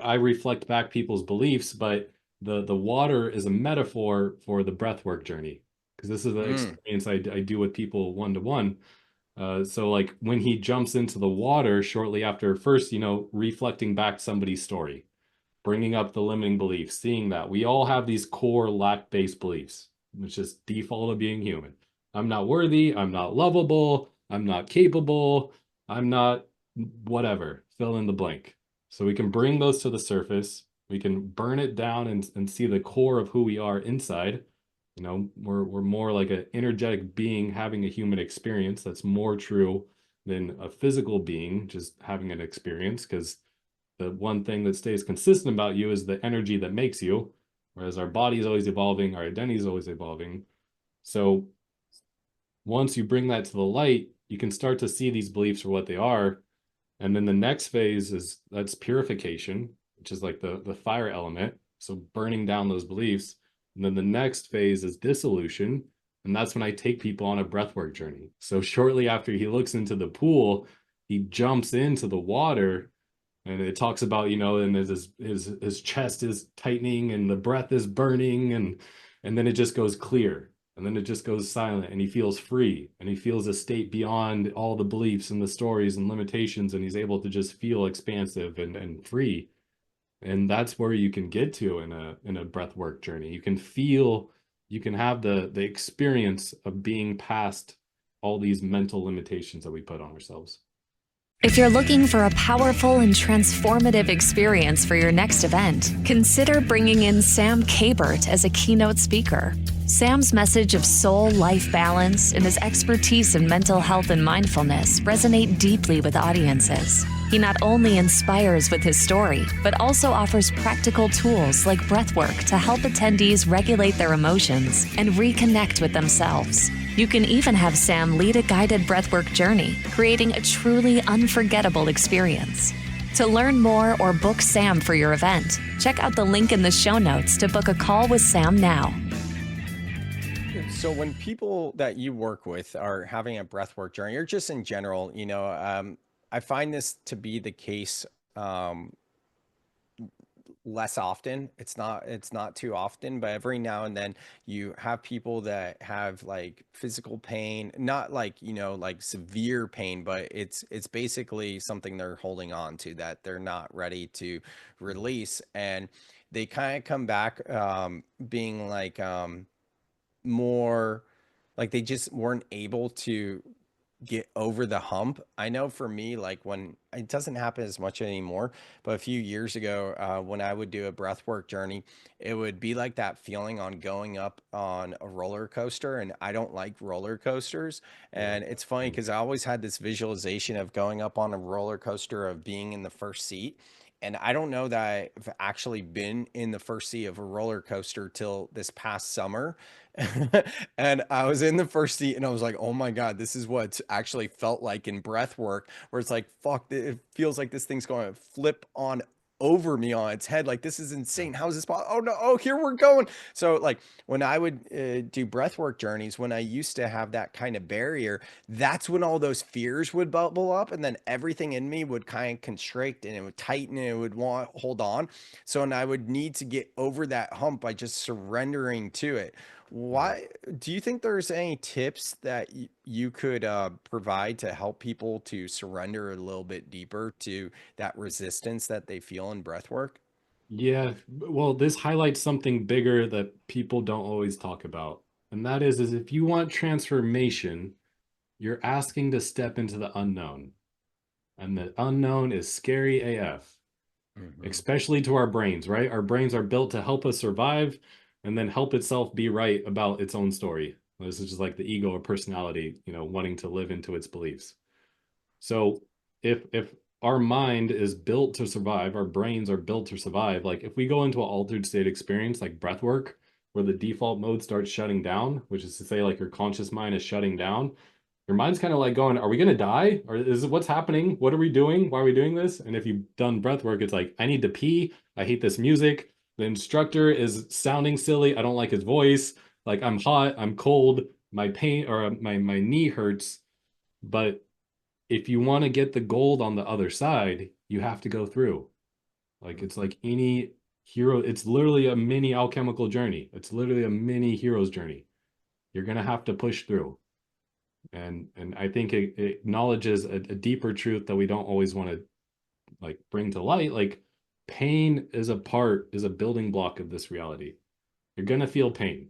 I reflect back people's beliefs, but the water is a metaphor for the breathwork journey, because this is the Mm. experience I do with people one-to-one. So like when he jumps into the water shortly after first, reflecting back somebody's story, bringing up the limiting beliefs, seeing that we all have these core lack-based beliefs, which is default of being human. I'm not worthy, I'm not lovable, I'm not capable, I'm not whatever, fill in the blank. So we can bring those to the surface, we can burn it down and see the core of who we are inside. You know, we're more like an energetic being having a human experience that's more true than a physical being just having an experience, because the one thing that stays consistent about you is the energy that makes you, whereas our body is always evolving, our identity is always evolving. So once you bring that to the light, you can start to see these beliefs for what they are. And then the next phase that's purification, which is like the fire element. So burning down those beliefs. And then the next phase is dissolution. And that's when I take people on a breathwork journey. So shortly after he looks into the pool, he jumps into the water, and it talks about, you know, and his chest is tightening and the breath is burning, and then it just goes clear. And then it just goes silent, and he feels free, and he feels a state beyond all the beliefs and the stories and limitations, and he's able to just feel expansive and free. And that's where you can get to in a breathwork journey. You can feel, you can have the experience of being past all these mental limitations that we put on ourselves. If you're looking for a powerful and transformative experience for your next event, consider bringing in Sam Gilbert as a keynote speaker. Sam's message of soul life balance and his expertise in mental health and mindfulness resonate deeply with audiences. He not only inspires with his story, but also offers practical tools like breathwork to help attendees regulate their emotions and reconnect with themselves. You can even have Sam lead a guided breathwork journey, creating a truly unforgettable experience. To learn more or book Sam for your event, check out the link in the show notes to book a call with Sam now. So when people that you work with are having a breathwork journey, or just in general, you know, I find this to be the case less often. It's not too often, but every now and then you have people that have like physical pain, not like, you know, like severe pain, but it's basically something they're holding on to that they're not ready to release. And they kind of come back being like more like they just weren't able to get over the hump. I know for me, like when it doesn't happen as much anymore, but a few years ago, when I would do a breathwork journey, it would be like that feeling on going up on a roller coaster. And I don't like roller coasters. And it's funny because I always had this visualization of going up on a roller coaster, of being in the first seat. And I don't know that I've actually been in the first seat of a roller coaster till this past summer. And I was in the first seat and I was like, oh my God, this is what it's actually felt like in breath work, where it's like, fuck, it feels like this thing's going to flip on over me on its head. Like, this is insane. How is this possible? Oh no. Oh, here we're going. So like when I would do breathwork journeys, when I used to have that kind of barrier, that's when all those fears would bubble up, and then everything in me would kind of constrict, and it would tighten, and it would want to hold on. So, and I would need to get over that hump by just surrendering to it. Why do you think there's any tips that you could provide to help people to surrender a little bit deeper to that resistance that they feel in breath work? Yeah, well, this highlights something bigger that people don't always talk about. And that is if you want transformation, you're asking to step into the unknown. And the unknown is scary AF, especially to our brains, right? Our brains are built to help us survive and then help itself be right about its own story. This is just like the ego or personality, you know, wanting to live into its beliefs. So if our mind is built to survive, our brains are built to survive. Like if we go into an altered state experience like breath work, where the default mode starts shutting down, which is to say like your conscious mind is shutting down, your mind's kind of like going, are we going to die? Or is it what's happening? What are we doing? Why are we doing this? And if you've done breath work, it's like, I need to pee. I hate this music. The instructor is sounding silly. I don't like his voice. Like I'm hot, I'm cold, my pain or my knee hurts. But if you want to get the gold on the other side, you have to go through. Like it's like any hero, it's literally a mini alchemical journey. It's literally a mini hero's journey. You're going to have to push through. And I think it acknowledges a deeper truth that we don't always want to like bring to light. Like pain is a building block of this reality. You're gonna feel pain,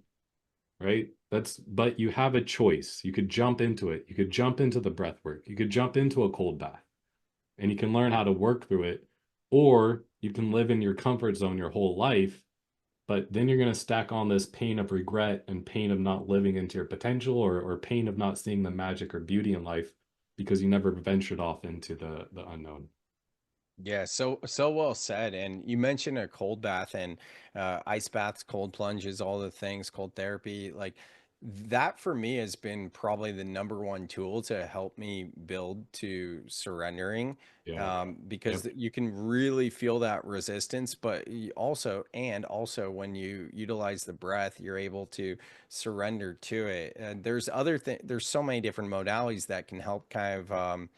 right? But you have a choice. You could jump into it. You could jump into the breath work. You could jump into a cold bath and you can learn how to work through it. Or you can live in your comfort zone your whole life, but then you're going to stack on this pain of regret and pain of not living into your potential, or pain of not seeing the magic or beauty in life because you never ventured off into the unknown. Yeah, so well said. And you mentioned a cold bath and ice baths, cold plunges, all the things, cold therapy. Like that for me has been probably the number one tool to help me build to surrendering. Yeah. Because Yep. you can really feel that resistance, but also when you utilize the breath, you're able to surrender to it. And there's so many different modalities that can help kind of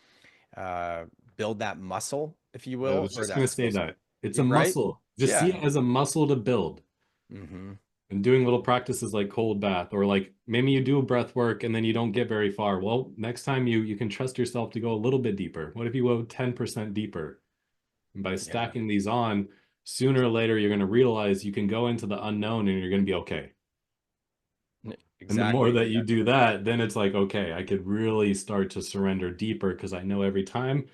uh, build that muscle, if you I will, was or just going that to say skill set. that it's a Right? muscle. Just see Yeah. it as a muscle to build. Hmm. And doing little practices like cold bath, or like maybe you do breath work and then you don't get very far. Well, next time you can trust yourself to go a little bit deeper. What if you go 10% deeper? And by Yeah. stacking these on, sooner or later you're going to realize you can go into the unknown and you're going to be okay. And the more Exactly. that you do that, then it's like, okay, I could really start to surrender deeper because I know every time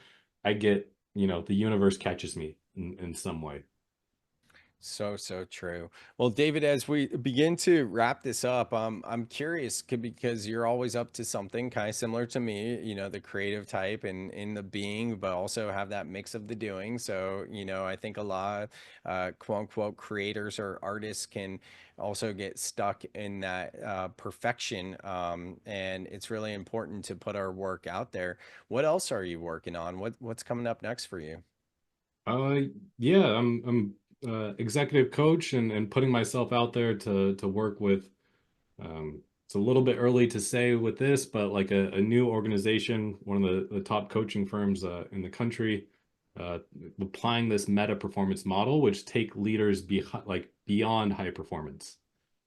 I get, the universe catches me in some way. So true. Well, David, as we begin to wrap this up, I'm curious because you're always up to something kind of similar to me, the creative type and in the being, but also have that mix of the doing. So, I think a lot of quote unquote creators or artists can also get stuck in that perfection. And it's really important to put our work out there. What else are you working on? What's coming up next for you? Uh, yeah, I'm executive coach and putting myself out there to work with. It's a little bit early to say with this, but like a new organization, one of the top coaching firms in the country, uh, applying this meta performance model, which take leaders beyond high performance.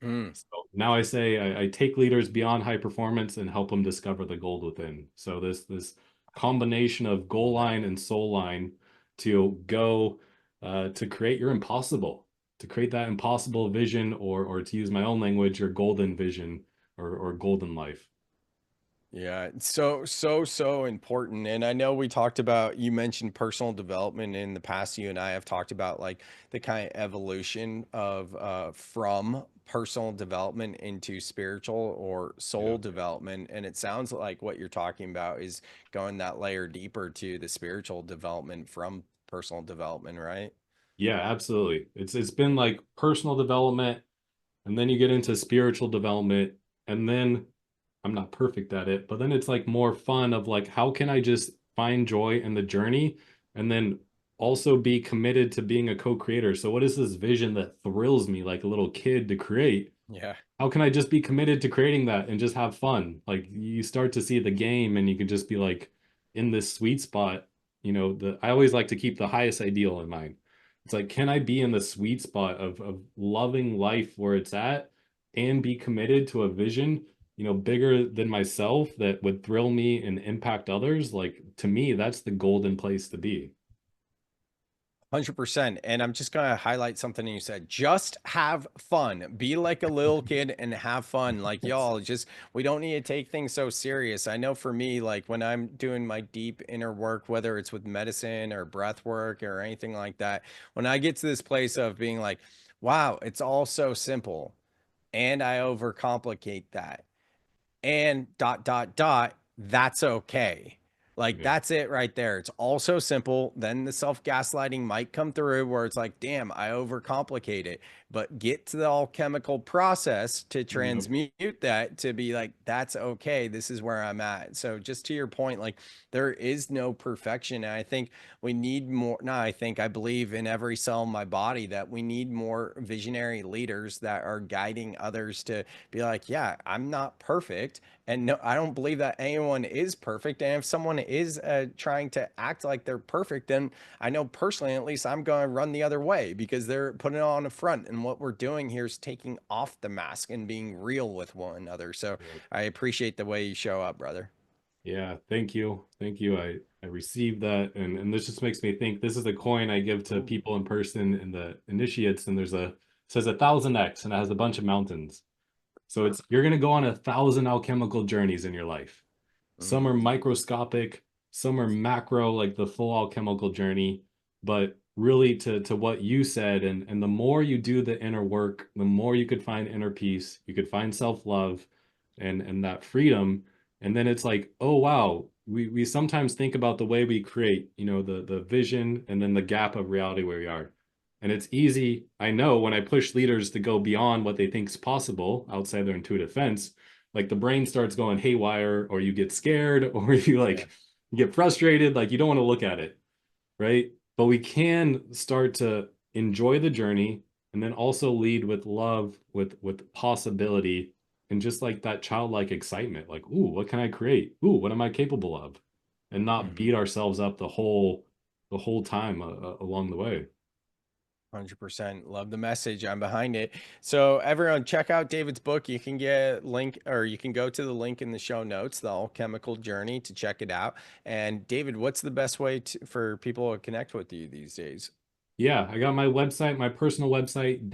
Mm, So now I say I take leaders beyond high performance and help them discover the gold within. So this combination of goal love that. line and soul line to go to create your impossible, to create that impossible vision, or to use my own language, your golden vision or golden life. Yeah, it's so important. And I know you mentioned personal development in the past. You and I have talked about like the kind of evolution of from personal development into spiritual or Yeah. soul development. And it sounds like what you're talking about is going that layer deeper to the spiritual development from personal development, right? Yeah, absolutely. It's been like personal development, and then you get into spiritual development, and then I'm not perfect at it, but then it's like more fun of like, how can I just find joy in the journey and then also be committed to being a co-creator? So what is this vision that thrills me like a little kid to create? Yeah. How can I just be committed to creating that and just have fun? Like you start to see the game and you can just be like in this sweet spot. I always like to keep the highest ideal in mind. It's like, can I be in the sweet spot of loving life where it's at and be committed to a vision, bigger than myself that would thrill me and impact others? Like to me, that's the golden place to be. 100%. And I'm just going to highlight something you said. Just have fun. Be like a little kid and have fun. Like, Yes. y'all, we don't need to take things so serious. I know for me, like when I'm doing my deep inner work, whether it's with medicine or breath work or anything like that, when I get to this place of being like, wow, it's all so simple and I overcomplicate that and that's okay. Like Yeah. that's it right there. It's all so simple. Then the self-gaslighting might come through where it's like, damn, I overcomplicate it. But get to the alchemical process to Yep. transmute that to be like, that's okay. This is where I'm at. So just to your point, like there is no perfection. And I think we need more. No, I believe in every cell in my body that we need more visionary leaders that are guiding others to be like, yeah, I'm not perfect. And no, I don't believe that anyone is perfect. And if someone is trying to act like they're perfect, then I know personally, at least I'm going to run the other way because they're putting it on the front. And what we're doing here is taking off the mask and being real with one another. So Yep. I appreciate the way you show up, brother. Yeah, thank you. Thank you. I received that, and this just makes me think this is a coin I give to people in person in the initiates, and it says 1000x and it has a bunch of mountains. So it's you're gonna go on 1000 alchemical journeys in your life. Some are microscopic, some are macro, like the full alchemical journey. But really to what you said, and the more you do the inner work, the more you could find inner peace, you could find self-love and that freedom. And then it's like, oh wow, we sometimes think about the way we create, the vision and then the gap of reality where we are. And it's easy, I know, when I push leaders to go beyond what they think is possible outside their intuitive fence, like the brain starts going haywire, or you get scared, or you get frustrated, like you don't want to look at it, right? But we can start to enjoy the journey and then also lead with love, with possibility, and just like that childlike excitement, like, ooh, what can I create? Ooh, what am I capable of? And not beat ourselves up the whole time along the way. 100%. Love the message. I'm behind it. So everyone check out David's book. You can get link, or you can go to the link in the show notes, The Alchemical Journey, to check it out. And David, what's the best way for people to connect with you these days? Yeah, I got my website, my personal website,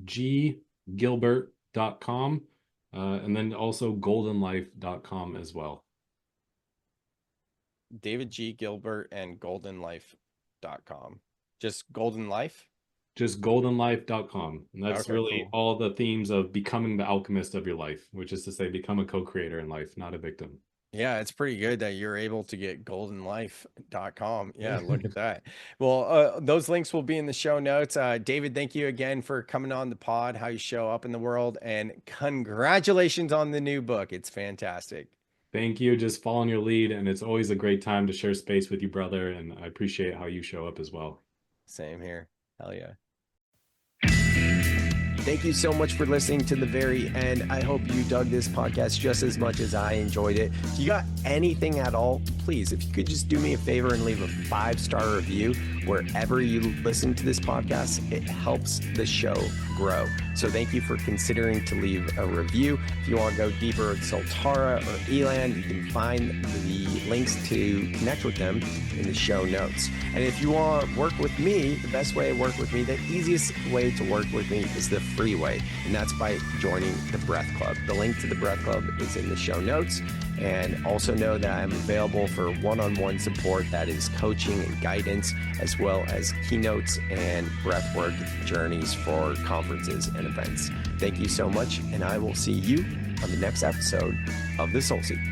davidggilbert.com, and then also goldenlife.com as well. David G. Gilbert and goldenlife.com. Just Golden Life? Just goldenlife.com. And that's Okay, really cool. all the themes of becoming the alchemist of your life, which is to say, become a co-creator in life, not a victim. Yeah, it's pretty good that you're able to get goldenlife.com. Yeah, look at that. Well, those links will be in the show notes. David, thank you again for coming on the pod, how you show up in the world, and congratulations on the new book. It's fantastic. Thank you. Just following your lead. And it's always a great time to share space with you, brother. And I appreciate how you show up as well. Same here. Hell yeah. Thank you so much for listening to the very end. I hope you dug this podcast just as much as I enjoyed it. If you got anything at all, please, if you could just do me a favor and leave a 5-star review wherever you listen to this podcast, it helps the show grow. So thank you for considering to leave a review. If you want to go deeper with Soltara or Elan, you can find the links to connect with them in the show notes. And if you want to work with me, the best way to work with me, the easiest way to work with me is the free way, and that's by joining the Breath Club. The link to the Breath Club is in the show notes. And also know that I'm available for one-on-one support, that is coaching and guidance, as well as keynotes and breathwork journeys for conferences and events. Thank you so much, and I will see you on the next episode of the Soul Seeker.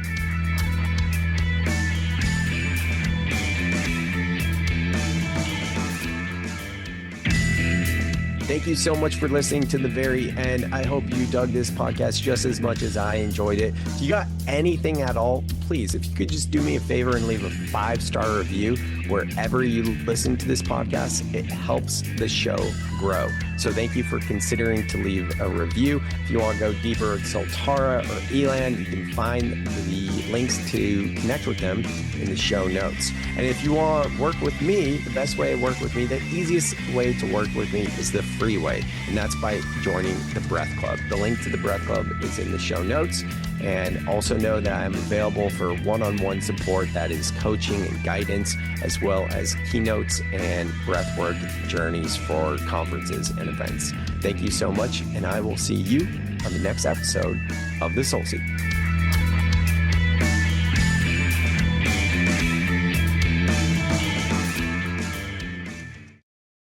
Thank you so much for listening to the very end. I hope you dug this podcast just as much as I enjoyed it. If you got anything at all, please, if you could just do me a favor and leave a 5-star review wherever you listen to this podcast, it helps the show grow. So thank you for considering to leave a review. If you want to go deeper with Soltara or Elan, you can find the links to connect with them in the show notes. And if you want to work with me, the best way to work with me, the easiest way to work with me is the free way, and that's by joining the Breath Club. The link to the Breath Club is in the show notes. And also know that I'm available for one-on-one support, that is coaching and guidance, as well as keynotes and breathwork journeys for conferences and events. Thank you so much, and I will see you on the next episode of the Soul Seeker.